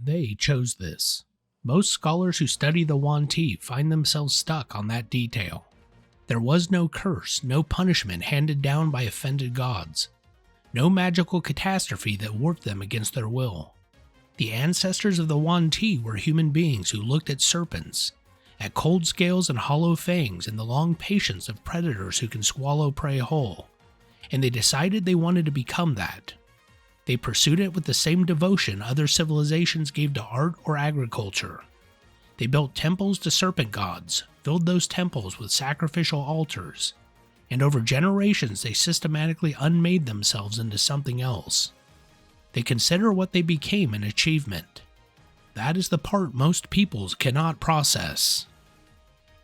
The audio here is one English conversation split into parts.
They chose this. Most scholars who study the Yuan-Ti find themselves stuck on that detail. There was no curse, no punishment handed down by offended gods. No magical catastrophe that warped them against their will. The ancestors of the Yuan-Ti were human beings who looked at serpents, at cold scales and hollow fangs and the long patience of predators who can swallow prey whole, and they decided they wanted to become that. They pursued it with the same devotion other civilizations gave to art or agriculture. They built temples to serpent gods, filled those temples with sacrificial altars, and over generations they systematically unmade themselves into something else. They consider what they became an achievement. That is the part most peoples cannot process.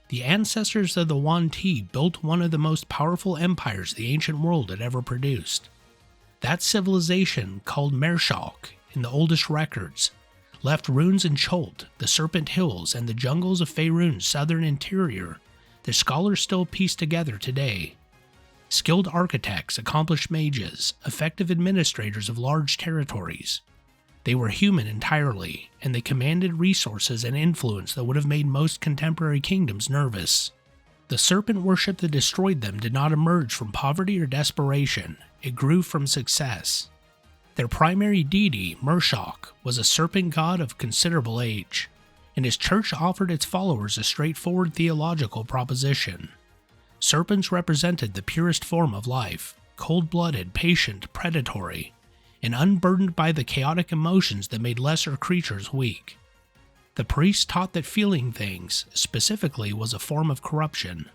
The ancestors of the Yuan-Ti built one of the most powerful empires the ancient world had ever produced. That civilization, called Merrshaulk in the oldest records, left ruins in Cholt, the Serpent Hills, and the jungles of Faerun's southern interior that scholars still piece together today. Skilled architects, accomplished mages, effective administrators of large territories. They were human entirely, and they commanded resources and influence that would have made most contemporary kingdoms nervous. The serpent worship that destroyed them did not emerge from poverty or desperation, it grew from success. Their primary deity, Merrshaulk, was a serpent god of considerable age, and his church offered its followers a straightforward theological proposition. Serpents represented the purest form of life, cold-blooded, patient, predatory, and unburdened by the chaotic emotions that made lesser creatures weak. The priests taught that feeling things, specifically, was a form of corruption.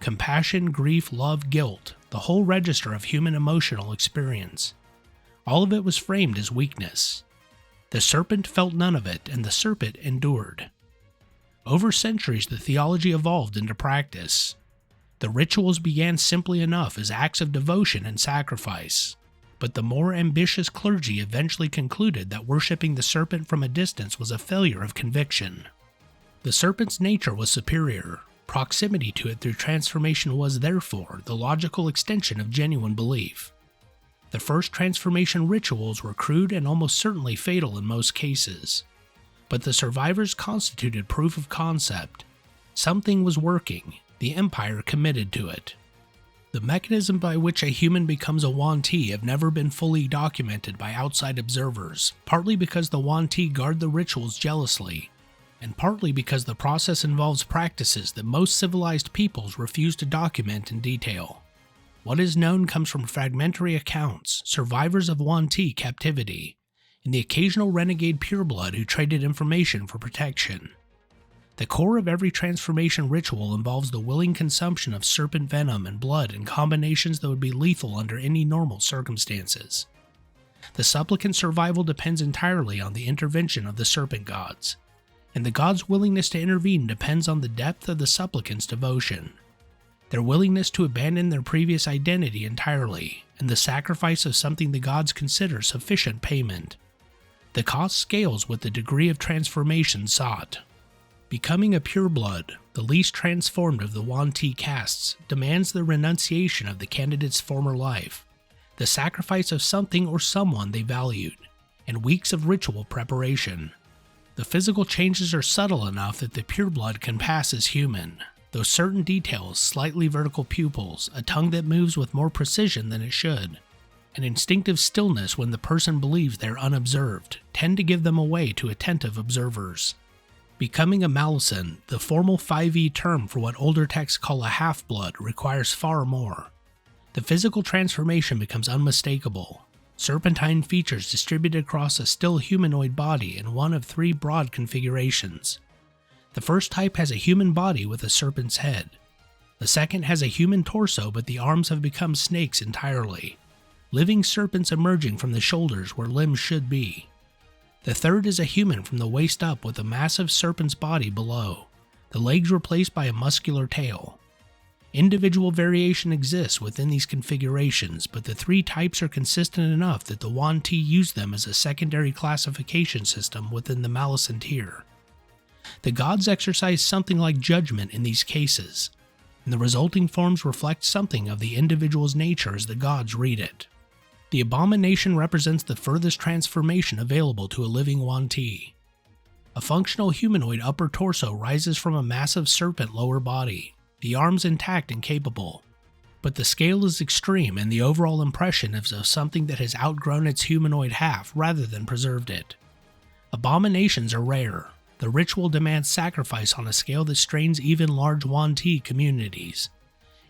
Compassion, grief, love, guilt, the whole register of human emotional experience. All of it was framed as weakness. The serpent felt none of it, and the serpent endured. Over centuries, the theology evolved into practice. The rituals began simply enough as acts of devotion and sacrifice, but the more ambitious clergy eventually concluded that worshipping the serpent from a distance was a failure of conviction. The serpent's nature was superior. Proximity to it through transformation was, therefore, the logical extension of genuine belief. The first transformation rituals were crude and almost certainly fatal in most cases, but the survivors constituted proof of concept. Something was working. The Empire committed to it. The mechanism by which a human becomes a Yuan-Ti have never been fully documented by outside observers, partly because the Yuan-Ti guard the rituals jealously, and partly because the process involves practices that most civilized peoples refuse to document in detail. What is known comes from fragmentary accounts, survivors of Yuan-Ti captivity, and the occasional renegade pureblood who traded information for protection. The core of every transformation ritual involves the willing consumption of serpent venom and blood in combinations that would be lethal under any normal circumstances. The supplicant's survival depends entirely on the intervention of the serpent gods, and the gods' willingness to intervene depends on the depth of the supplicant's devotion, their willingness to abandon their previous identity entirely, and the sacrifice of something the gods consider sufficient payment. The cost scales with the degree of transformation sought. Becoming a pureblood, the least transformed of the Yuan-Ti castes, demands the renunciation of the candidate's former life, the sacrifice of something or someone they valued, and weeks of ritual preparation. The physical changes are subtle enough that the pureblood can pass as human, though certain details, slightly vertical pupils, a tongue that moves with more precision than it should, an instinctive stillness when the person believes they are unobserved, tend to give them away to attentive observers. Becoming a malison, the formal 5e term for what older texts call a half-blood, requires far more. The physical transformation becomes unmistakable. Serpentine features distributed across a still humanoid body in one of three broad configurations. The first type has a human body with a serpent's head. The second has a human torso, but the arms have become snakes entirely, living serpents emerging from the shoulders where limbs should be. The third is a human from the waist up with a massive serpent's body below, the legs replaced by a muscular tail. Individual variation exists within these configurations, but the three types are consistent enough that the Yuan-Ti use them as a secondary classification system within the malison tier. The gods exercise something like judgment in these cases, and the resulting forms reflect something of the individual's nature as the gods read it. The abomination represents the furthest transformation available to a living Yuan-Ti. A functional humanoid upper torso rises from a massive serpent lower body, the arms intact and capable. But the scale is extreme and the overall impression is of something that has outgrown its humanoid half rather than preserved it. Abominations are rare. The ritual demands sacrifice on a scale that strains even large Yuan-Ti communities,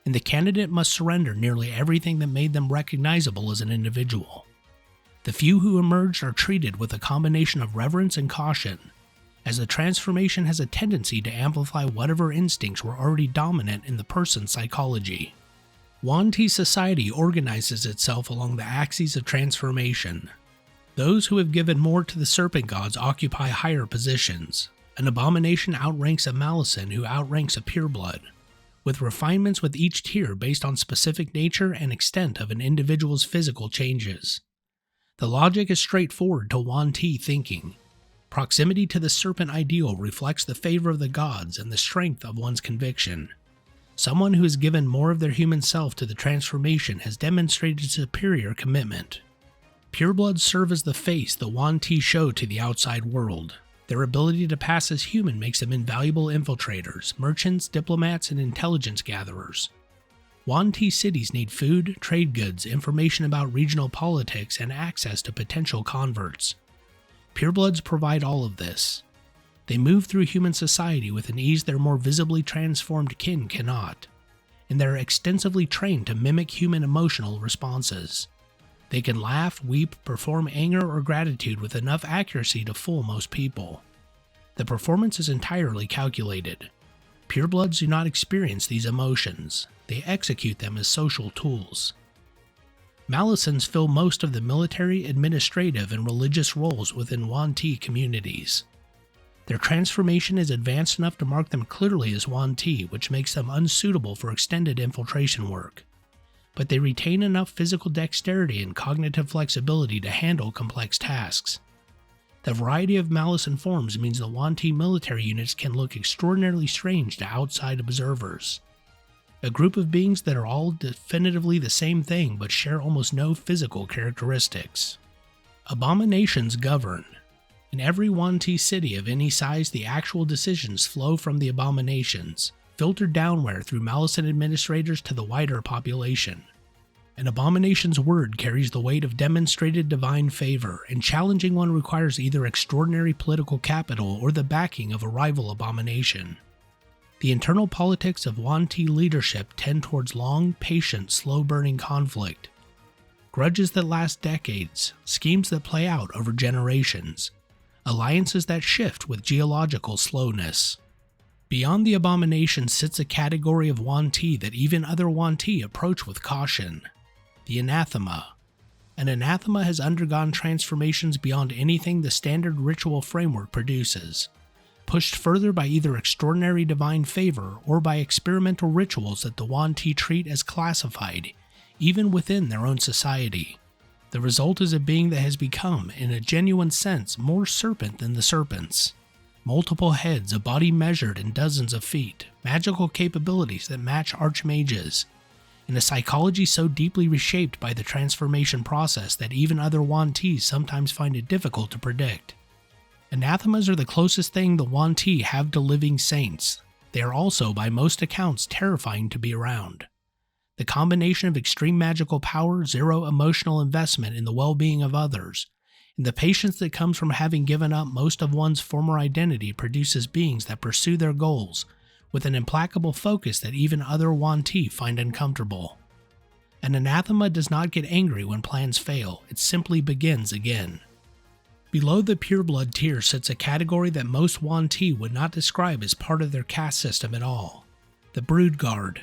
and the candidate must surrender nearly everything that made them recognizable as an individual. The few who emerged are treated with a combination of reverence and caution, as the transformation has a tendency to amplify whatever instincts were already dominant in the person's psychology. Yuan-Ti society organizes itself along the axes of transformation. Those who have given more to the serpent gods occupy higher positions. An abomination outranks a malison who outranks a pureblood, with refinements with each tier based on specific nature and extent of an individual's physical changes. The logic is straightforward to Yuan-Ti thinking. Proximity to the serpent ideal reflects the favor of the gods and the strength of one's conviction. Someone who has given more of their human self to the transformation has demonstrated superior commitment. Purebloods serve as the face the Yuan-Ti show to the outside world. Their ability to pass as human makes them invaluable infiltrators, merchants, diplomats, and intelligence gatherers. Yuan-Ti cities need food, trade goods, information about regional politics, and access to potential converts. Purebloods provide all of this. They move through human society with an ease their more visibly transformed kin cannot, and they are extensively trained to mimic human emotional responses. They can laugh, weep, perform anger or gratitude with enough accuracy to fool most people. The performance is entirely calculated. Purebloods do not experience these emotions. They execute them as social tools. Malisons fill most of the military, administrative, and religious roles within Yuan-Ti communities. Their transformation is advanced enough to mark them clearly as Yuan-Ti, which makes them unsuitable for extended infiltration work. But they retain enough physical dexterity and cognitive flexibility to handle complex tasks. The variety of malison forms means the Yuan-Ti military units can look extraordinarily strange to outside observers. A group of beings that are all definitively the same thing but share almost no physical characteristics. Abominations govern. In every Yuan-Ti city of any size, the actual decisions flow from the abominations, filtered downward through malison administrators to the wider population. An abomination's word carries the weight of demonstrated divine favor, and challenging one requires either extraordinary political capital or the backing of a rival abomination. The internal politics of Yuan-Ti leadership tend towards long, patient, slow-burning conflict. Grudges that last decades, schemes that play out over generations, alliances that shift with geological slowness. Beyond the abomination sits a category of Yuan-Ti that even other Yuan-Ti approach with caution: the anathema. An anathema has undergone transformations beyond anything the standard ritual framework produces, pushed further by either extraordinary divine favor or by experimental rituals that the Yuan-Ti treat as classified, even within their own society. The result is a being that has become, in a genuine sense, more serpent than the serpents. Multiple heads, a body measured in dozens of feet, magical capabilities that match archmages, and a psychology so deeply reshaped by the transformation process that even other Yuan-Tis sometimes find it difficult to predict. Anathemas are the closest thing the Yuan-Ti have to living saints. They are also, by most accounts, terrifying to be around. The combination of extreme magical power, zero emotional investment in the well-being of others, and the patience that comes from having given up most of one's former identity produces beings that pursue their goals with an implacable focus that even other Yuan-Ti find uncomfortable. An anathema does not get angry when plans fail, it simply begins again. Below the pureblood tier sits a category that most Yuan-Ti would not describe as part of their caste system at all: the broodguard.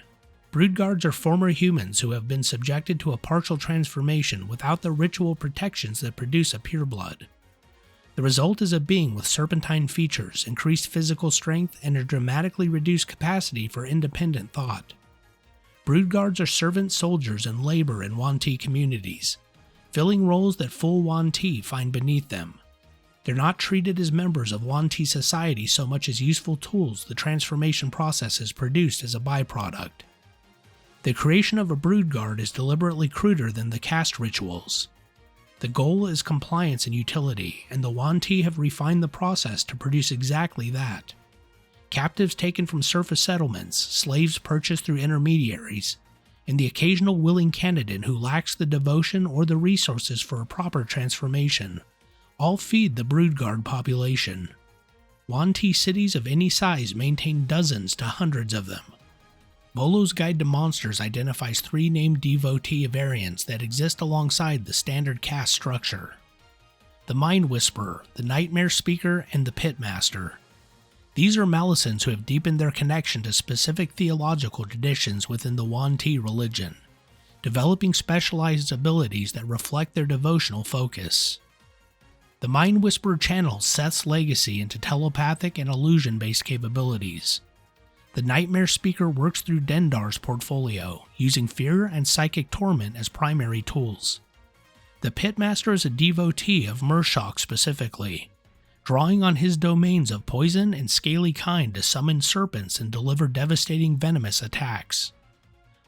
Broodguards are former humans who have been subjected to a partial transformation without the ritual protections that produce a pureblood. The result is a being with serpentine features, increased physical strength, and a dramatically reduced capacity for independent thought. Broodguards are servant soldiers and labor in Yuan-Ti communities, filling roles that full Yuan-Ti find beneath them. They're not treated as members of Yuan-Ti society so much as useful tools the transformation process has produced as a byproduct. The creation of a broodguard is deliberately cruder than the caste rituals. The goal is compliance and utility, and the Yuan-Ti have refined the process to produce exactly that. Captives taken from surface settlements, slaves purchased through intermediaries, and the occasional willing candidate who lacks the devotion or the resources for a proper transformation, all feed the broodguard population. Yuan-Ti cities of any size maintain dozens to hundreds of them. Volo's Guide to Monsters identifies 3 named devotee variants that exist alongside the standard caste structure: the Mind Whisperer, the Nightmare Speaker, and the Pitmaster. These are malisons who have deepened their connection to specific theological traditions within the Yuan-Ti religion, developing specialized abilities that reflect their devotional focus. The Mind Whisperer channels Sseth's legacy into telepathic and illusion-based capabilities. The Nightmare Speaker works through Dendar's portfolio, using fear and psychic torment as primary tools. The Pitmaster is a devotee of Merrshaulk specifically, drawing on his domains of poison and scaly kind to summon serpents and deliver devastating venomous attacks.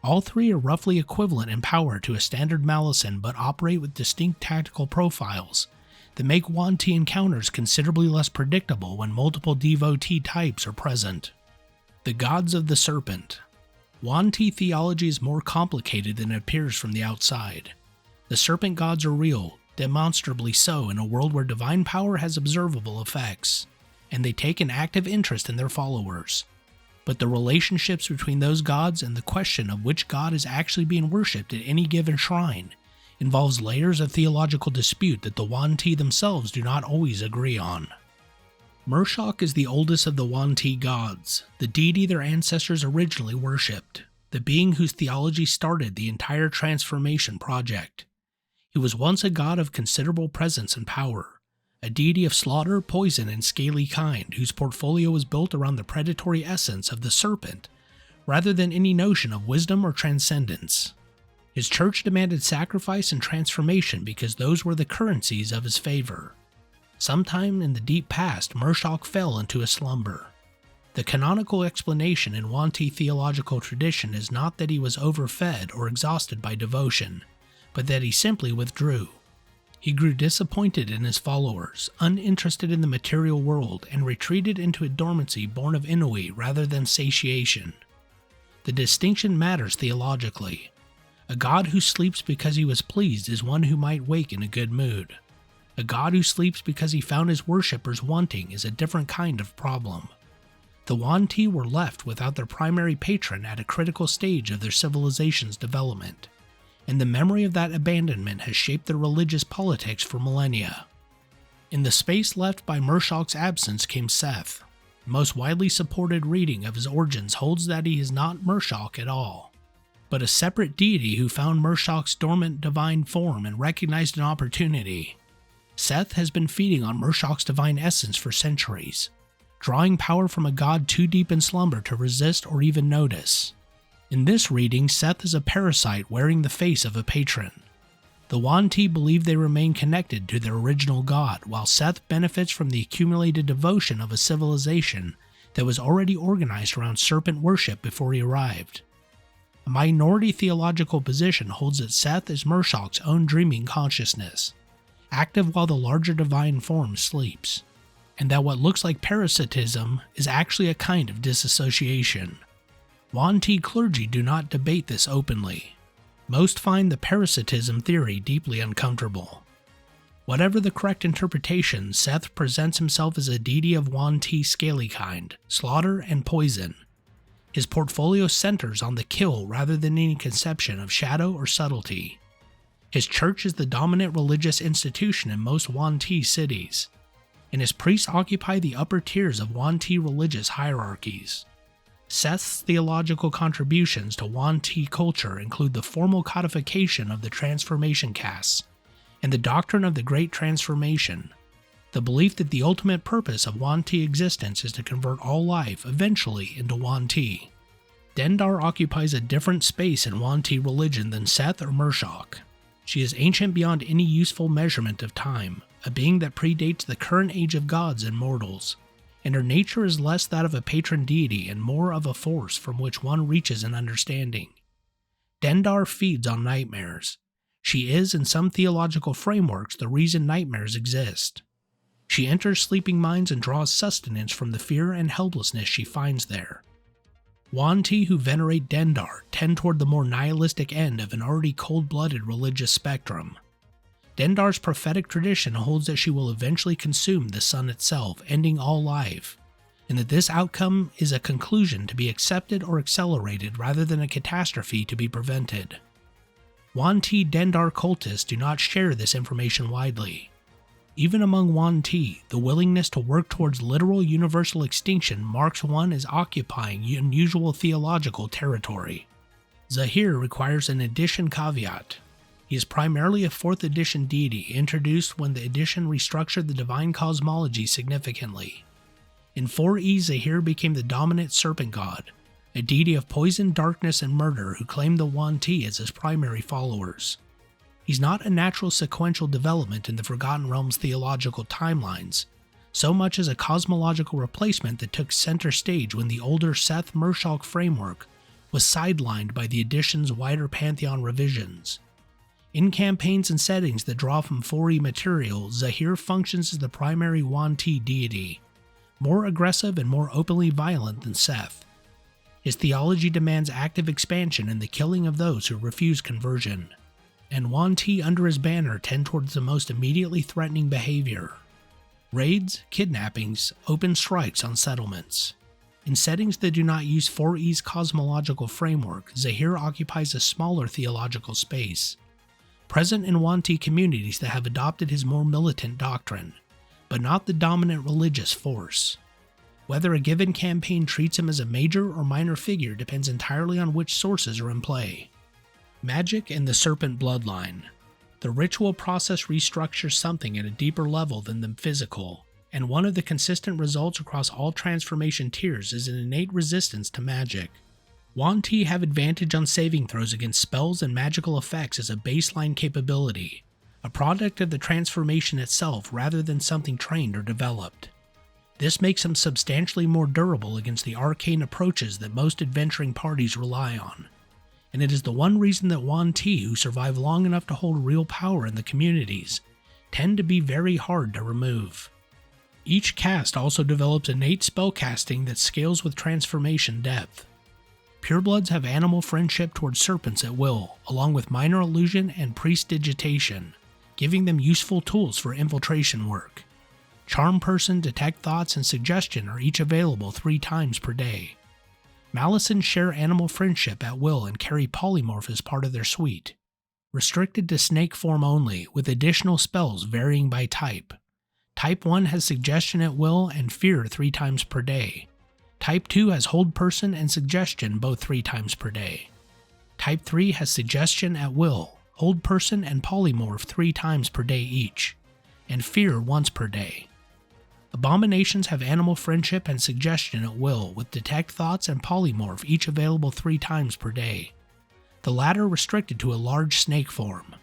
All 3 are roughly equivalent in power to a standard malison but operate with distinct tactical profiles that make Yuan-Ti encounters considerably less predictable when multiple devotee types are present. The Gods of the Serpent. Yuan-Ti theology is more complicated than it appears from the outside. The serpent gods are real, demonstrably so in a world where divine power has observable effects, and they take an active interest in their followers. But the relationships between those gods and the question of which god is actually being worshipped at any given shrine involves layers of theological dispute that the Yuan-Ti themselves do not always agree on. Merrshaulk is the oldest of the Yuan-Ti gods, the deity their ancestors originally worshipped, the being whose theology started the entire transformation project. He was once a god of considerable presence and power, a deity of slaughter, poison, and scaly kind whose portfolio was built around the predatory essence of the serpent, rather than any notion of wisdom or transcendence. His church demanded sacrifice and transformation because those were the currencies of his favor. Sometime in the deep past, Merrshaulk fell into a slumber. The canonical explanation in Yuan-Ti theological tradition is not that he was overfed or exhausted by devotion, but that he simply withdrew. He grew disappointed in his followers, uninterested in the material world, and retreated into a dormancy born of ennui rather than satiation. The distinction matters theologically. A god who sleeps because he was pleased is one who might wake in a good mood. A god who sleeps because he found his worshippers wanting is a different kind of problem. The Yuan-Ti were left without their primary patron at a critical stage of their civilization's development, and the memory of that abandonment has shaped their religious politics for millennia. In the space left by Merrshaulk's absence came Sseth. The most widely supported reading of his origins holds that he is not Merrshaulk at all, but a separate deity who found Merrshaulk's dormant divine form and recognized an opportunity. Sseth has been feeding on Merrshaulk's divine essence for centuries, drawing power from a god too deep in slumber to resist or even notice. In this reading, Sseth is a parasite wearing the face of a patron. The Yuan-Ti believe they remain connected to their original god, while Sseth benefits from the accumulated devotion of a civilization that was already organized around serpent worship before he arrived. A minority theological position holds that Sseth is Merrshaulk's own dreaming consciousness, active while the larger divine form sleeps, and that what looks like parasitism is actually a kind of disassociation. Yuan-Ti clergy do not debate this openly. Most find the parasitism theory deeply uncomfortable. Whatever the correct interpretation, Sseth presents himself as a deity of Yuan-Ti scaly kind, slaughter, and poison. His portfolio centers on the kill rather than any conception of shadow or subtlety. His church is the dominant religious institution in most Yuan-Ti cities, and his priests occupy the upper tiers of Yuan-Ti religious hierarchies. Sseth's theological contributions to Yuan-Ti culture include the formal codification of the transformation castes and the doctrine of the Great Transformation, the belief that the ultimate purpose of Yuan-Ti existence is to convert all life eventually into Yuan-Ti. Dendar occupies a different space in Yuan-Ti religion than Sseth or Merrshaulk. She is ancient beyond any useful measurement of time, a being that predates the current age of gods and mortals, and her nature is less that of a patron deity and more of a force from which one reaches an understanding. Dendar feeds on nightmares. She is, in some theological frameworks, the reason nightmares exist. She enters sleeping minds and draws sustenance from the fear and helplessness she finds there. Yuan-Ti who venerate Dendar tend toward the more nihilistic end of an already cold-blooded religious spectrum. Dendar's prophetic tradition holds that she will eventually consume the sun itself, ending all life, and that this outcome is a conclusion to be accepted or accelerated rather than a catastrophe to be prevented. Yuan-Ti Dendar cultists do not share this information widely. Even among Yuan-Ti, the willingness to work towards literal universal extinction marks one as occupying unusual theological territory. Zehir requires an addition caveat. He is primarily a 4th edition deity introduced when the edition restructured the divine cosmology significantly. In 4e, Zehir became the dominant serpent god, a deity of poison, darkness, and murder who claimed the Yuan-Ti as his primary followers. He's not a natural sequential development in the Forgotten Realms theological timelines, so much as a cosmological replacement that took center stage when the older Sseth Merrshaulk framework was sidelined by the edition's wider Pantheon revisions. In campaigns and settings that draw from 4e material, Zehir functions as the primary Yuan-Ti deity, more aggressive and more openly violent than Sseth. His theology demands active expansion and the killing of those who refuse conversion, and Yuan-Ti under his banner tend towards the most immediately threatening behavior: raids, kidnappings, open strikes on settlements. In settings that do not use 4e's cosmological framework, Zehir occupies a smaller theological space, present in Yuan-Ti communities that have adopted his more militant doctrine, but not the dominant religious force. Whether a given campaign treats him as a major or minor figure depends entirely on which sources are in play. Magic and the Serpent Bloodline. The ritual process restructures something at a deeper level than the physical, and one of the consistent results across all transformation tiers is an innate resistance to magic. Yuan-Ti have advantage on saving throws against spells and magical effects as a baseline capability, a product of the transformation itself rather than something trained or developed. This makes them substantially more durable against the arcane approaches that most adventuring parties rely on, and it is the one reason that Yuan-Ti who survive long enough to hold real power in the communities tend to be very hard to remove. Each caste also develops innate spellcasting that scales with transformation depth. Purebloods have animal friendship towards serpents at will, along with minor illusion and prestidigitation, giving them useful tools for infiltration work. Charm Person, Detect Thoughts, and Suggestion are each available 3 times per day. Malisons share animal friendship at will and carry Polymorph as part of their suite. Restricted to snake form only, with additional spells varying by type. Type 1 has Suggestion at will and Fear 3 times per day. Type 2 has Hold Person and Suggestion both 3 times per day. Type 3 has Suggestion at will, Hold Person, and Polymorph 3 times per day each, and Fear once per day. Abominations have Animal Friendship and Suggestion at will, with Detect Thoughts and Polymorph each available 3 times per day, the latter restricted to a large snake form.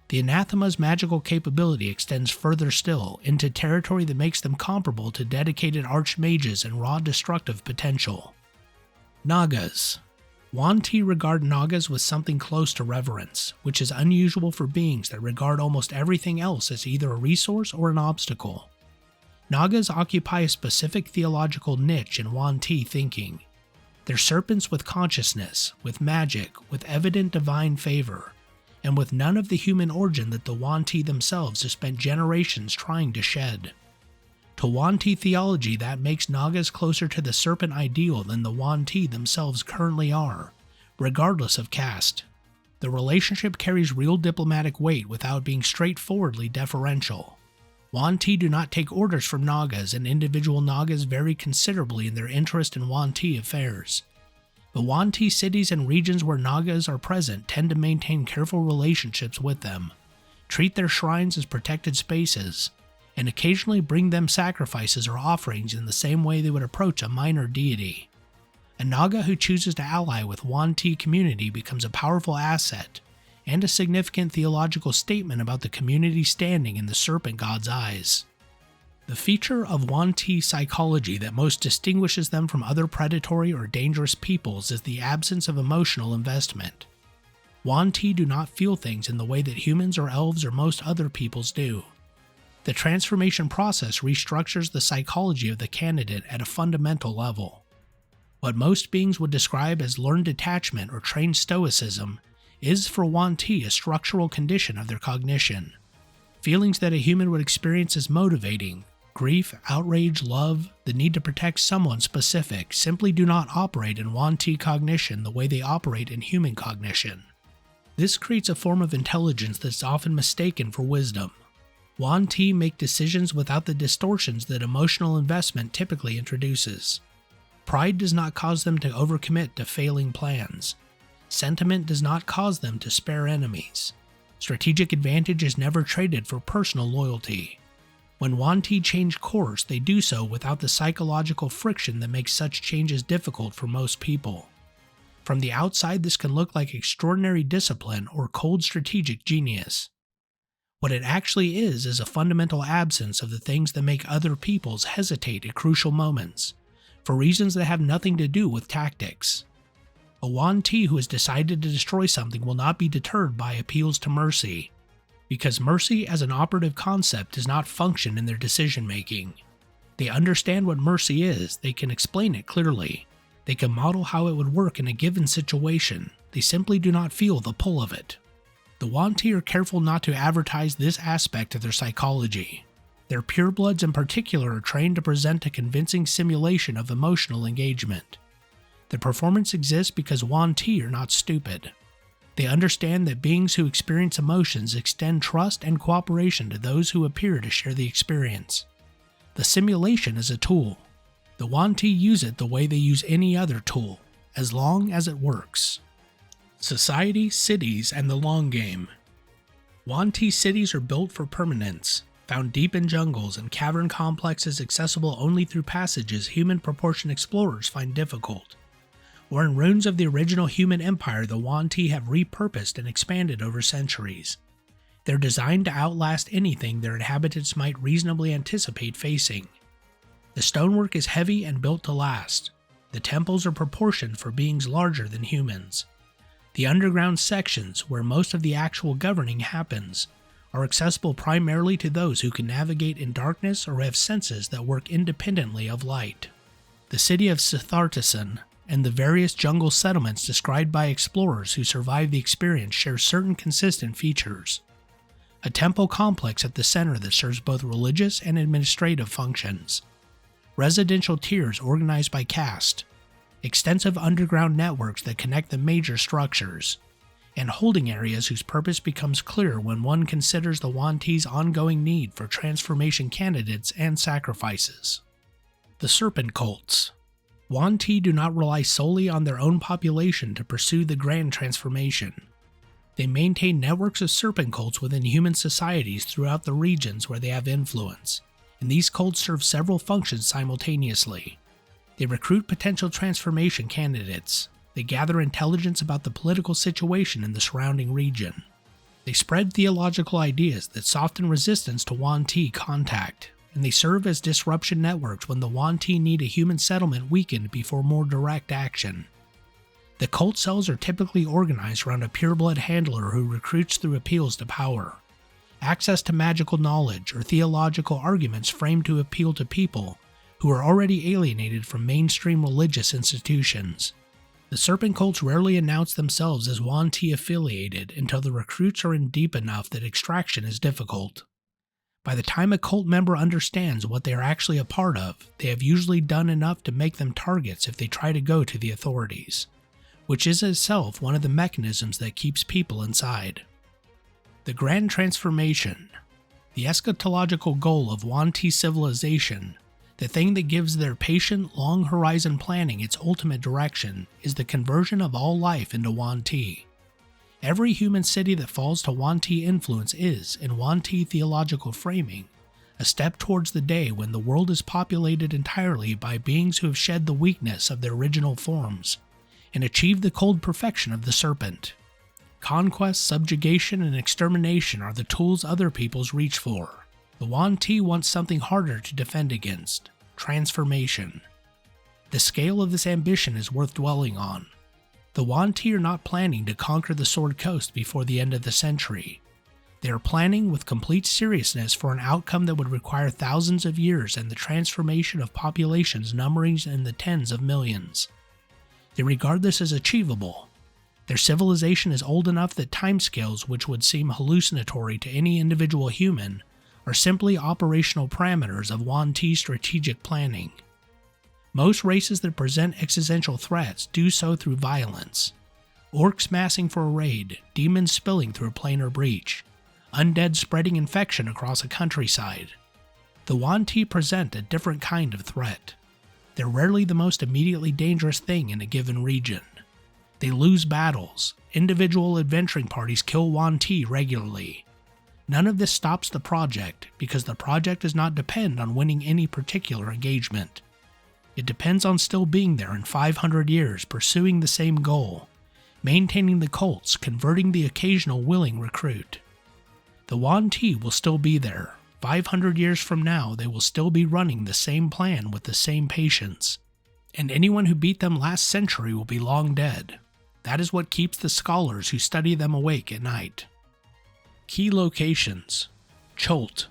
The anathema's magical capability extends further still, into territory that makes them comparable to dedicated archmages and raw destructive potential. Nagas. Yuan-Ti regard nagas with something close to reverence, which is unusual for beings that regard almost everything else as either a resource or an obstacle. Nagas occupy a specific theological niche in Yuan-Ti thinking. They're serpents with consciousness, with magic, with evident divine favor, and with none of the human origin that the Yuan-Ti themselves have spent generations trying to shed. To Yuan-Ti theology, that makes nagas closer to the serpent ideal than the Yuan-Ti themselves currently are, regardless of caste. The relationship carries real diplomatic weight without being straightforwardly deferential. Yuan-Ti do not take orders from nagas, and individual nagas vary considerably in their interest in Yuan-Ti affairs. The Yuan-Ti cities and regions where nagas are present tend to maintain careful relationships with them, treat their shrines as protected spaces, and occasionally bring them sacrifices or offerings in the same way they would approach a minor deity. A naga who chooses to ally with Yuan-Ti community becomes a powerful asset, and a significant theological statement about the community's standing in the serpent god's eyes. The feature of Yuan-Ti psychology that most distinguishes them from other predatory or dangerous peoples is the absence of emotional investment. Yuan-Ti do not feel things in the way that humans or elves or most other peoples do. The transformation process restructures the psychology of the candidate at a fundamental level. What most beings would describe as learned detachment or trained stoicism is for Yuan-Ti a structural condition of their cognition. Feelings that a human would experience as motivating, grief, outrage, love, the need to protect someone specific, simply do not operate in Yuan-Ti cognition the way they operate in human cognition. This creates a form of intelligence that's often mistaken for wisdom. Yuan-Ti make decisions without the distortions that emotional investment typically introduces. Pride does not cause them to overcommit to failing plans. Sentiment does not cause them to spare enemies. Strategic advantage is never traded for personal loyalty. When Yuan-Ti change course, they do so without the psychological friction that makes such changes difficult for most people. From the outside, this can look like extraordinary discipline or cold strategic genius. What it actually is a fundamental absence of the things that make other peoples hesitate at crucial moments, for reasons that have nothing to do with tactics. A Yuan-Ti who has decided to destroy something will not be deterred by appeals to mercy, because mercy as an operative concept does not function in their decision-making. They understand what mercy is, they can explain it clearly, they can model how it would work in a given situation, they simply do not feel the pull of it. The Yuan-Ti are careful not to advertise this aspect of their psychology. Their purebloods in particular are trained to present a convincing simulation of emotional engagement. The performance exists because Yuan-Ti are not stupid. They understand that beings who experience emotions extend trust and cooperation to those who appear to share the experience. The simulation is a tool. The Yuan-Ti use it the way they use any other tool, as long as it works. Society, cities, and the long game. Yuan-Ti cities are built for permanence, found deep in jungles and cavern complexes accessible only through passages human-proportioned explorers find difficult. Or in ruins of the original human empire the Yuan-Ti have repurposed and expanded over centuries. They're designed to outlast anything their inhabitants might reasonably anticipate facing. The stonework is heavy and built to last. The temples are proportioned for beings larger than humans. The underground sections, where most of the actual governing happens, are accessible primarily to those who can navigate in darkness or have senses that work independently of light. The city of Sseth and the various jungle settlements described by explorers who survived the experience share certain consistent features. A temple complex at the center that serves both religious and administrative functions. Residential tiers organized by caste. Extensive underground networks that connect the major structures, and holding areas whose purpose becomes clear when one considers the Yuan-Ti's ongoing need for transformation candidates and sacrifices. The Serpent Cults. Yuan-Ti do not rely solely on their own population to pursue the grand transformation. They maintain networks of serpent cults within human societies throughout the regions where they have influence, and these cults serve several functions simultaneously. They recruit potential transformation candidates. They gather intelligence about the political situation in the surrounding region. They spread theological ideas that soften resistance to Yuan-Ti contact, and they serve as disruption networks when the Yuan-Ti need a human settlement weakened before more direct action. The cult cells are typically organized around a pureblood handler who recruits through appeals to power, access to magical knowledge, or theological arguments framed to appeal to people who are already alienated from mainstream religious institutions. The serpent cults rarely announce themselves as Yuan-Ti affiliated until the recruits are in deep enough that extraction is difficult. By the time a cult member understands what they are actually a part of, they have usually done enough to make them targets if they try to go to the authorities, which is itself one of the mechanisms that keeps people inside. The Grand Transformation. The eschatological goal of Yuan-Ti civilization, the thing that gives their patient, long-horizon planning its ultimate direction, is the conversion of all life into Yuan-Ti. Every human city that falls to Yuan-Ti influence is, in Yuan-Ti theological framing, a step towards the day when the world is populated entirely by beings who have shed the weakness of their original forms, and achieved the cold perfection of the serpent. Conquest, subjugation, and extermination are the tools other peoples reach for. The Yuan-Ti wants something harder to defend against: transformation. The scale of this ambition is worth dwelling on. The Yuan-Ti are not planning to conquer the Sword Coast before the end of the century. They are planning with complete seriousness for an outcome that would require thousands of years and the transformation of populations numbering in the tens of millions. They regard this as achievable. Their civilization is old enough that timescales which would seem hallucinatory to any individual human are simply operational parameters of Yuan-Ti strategic planning. Most races that present existential threats do so through violence. Orcs massing for a raid, demons spilling through a planar breach, undead spreading infection across a countryside. The Yuan-Ti present a different kind of threat. They're rarely the most immediately dangerous thing in a given region. They lose battles. Individual adventuring parties kill Yuan-Ti regularly. None of this stops the project, because the project does not depend on winning any particular engagement. It depends on still being there in 500 years pursuing the same goal, maintaining the cults, converting the occasional willing recruit. The Yuan-Ti will still be there. 500 years from now, they will still be running the same plan with the same patience. And anyone who beat them last century will be long dead. That is what keeps the scholars who study them awake at night. Key locations. Cholt.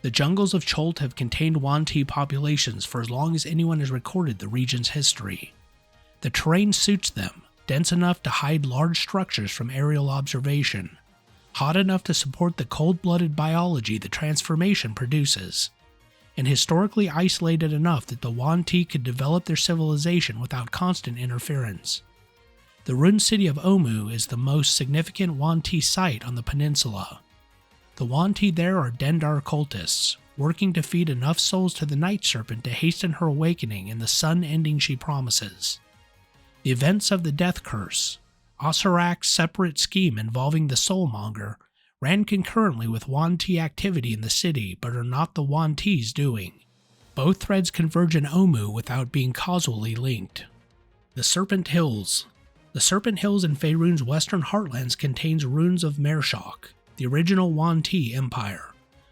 The jungles of Cholt have contained Yuan-Ti populations for as long as anyone has recorded the region's history. The terrain suits them, dense enough to hide large structures from aerial observation, hot enough to support the cold-blooded biology the transformation produces, and historically isolated enough that the Yuan-Ti could develop their civilization without constant interference. The ruined city of Omu is the most significant Yuan-Ti site on the peninsula. The Yuan-Ti there are Dendar cultists, working to feed enough souls to the Night Serpent to hasten her awakening and the sun ending she promises. The events of the Death Curse, Asurak's separate scheme involving the Soulmonger, ran concurrently with Yuan-Ti activity in the city but are not the Yuan-Ti's doing. Both threads converge in Omu without being causally linked. The Serpent Hills. The Serpent Hills in Faerun's western heartlands contains ruins of Mhairshaulk, the original Yuan-Ti empire,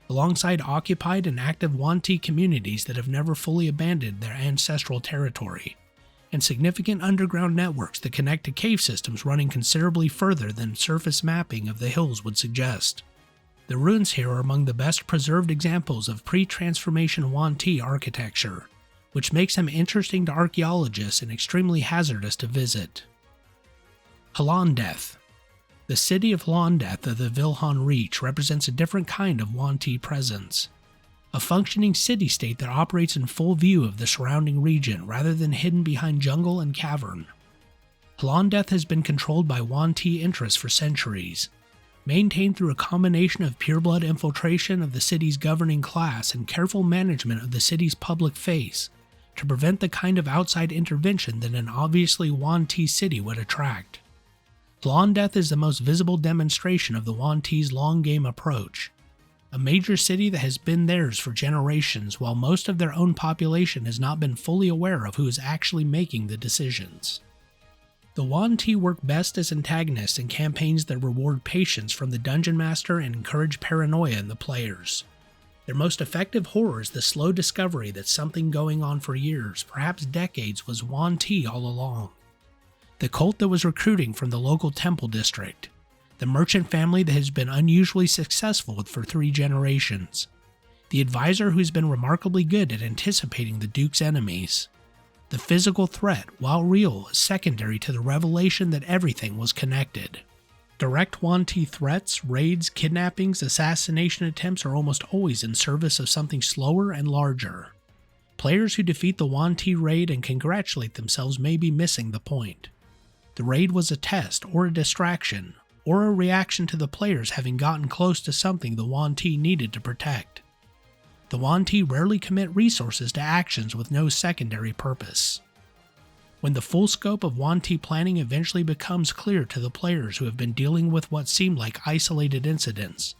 alongside occupied and active Yuan-Ti communities that have never fully abandoned their ancestral territory, and significant underground networks that connect to cave systems running considerably further than surface mapping of the hills would suggest. The ruins here are among the best preserved examples of pre-transformation Yuan-Ti architecture, which makes them interesting to archaeologists and extremely hazardous to visit. Halondeth. The city of Halondeth of the Vilhan Reach represents a different kind of Yuan-Ti presence. A functioning city-state that operates in full view of the surrounding region rather than hidden behind jungle and cavern. Halondeth has been controlled by Yuan-Ti interests for centuries, maintained through a combination of pureblood infiltration of the city's governing class and careful management of the city's public face to prevent the kind of outside intervention that an obviously Yuan-Ti city would attract. Halondeth is the most visible demonstration of the Yuan-Ti's long-game approach. A major city that has been theirs for generations while most of their own population has not been fully aware of who is actually making the decisions. The Yuan-Ti work best as antagonists in campaigns that reward patience from the dungeon master and encourage paranoia in the players. Their most effective horror is the slow discovery that something going on for years, perhaps decades, was Yuan-Ti all along. The cult that was recruiting from the local temple district, the merchant family that has been unusually successful for 3 generations, the advisor who's been remarkably good at anticipating the Duke's enemies. The physical threat, while real, is secondary to the revelation that everything was connected. Direct Yuan-Ti threats, raids, kidnappings, assassination attempts are almost always in service of something slower and larger. Players who defeat the Yuan-Ti raid and congratulate themselves may be missing the point. The raid was a test, or a distraction, or a reaction to the players having gotten close to something the Yuan-Ti needed to protect. The Yuan-Ti rarely commit resources to actions with no secondary purpose. When the full scope of Yuan-Ti planning eventually becomes clear to the players who have been dealing with what seemed like isolated incidents,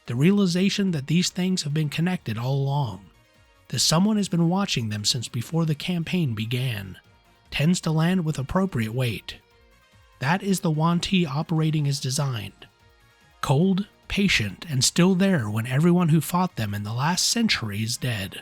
the realization that these things have been connected all along, that someone has been watching them since before the campaign began, tends to land with appropriate weight. That is the Yuan-Ti operating as designed. Cold, patient, and still there when everyone who fought them in the last century is dead.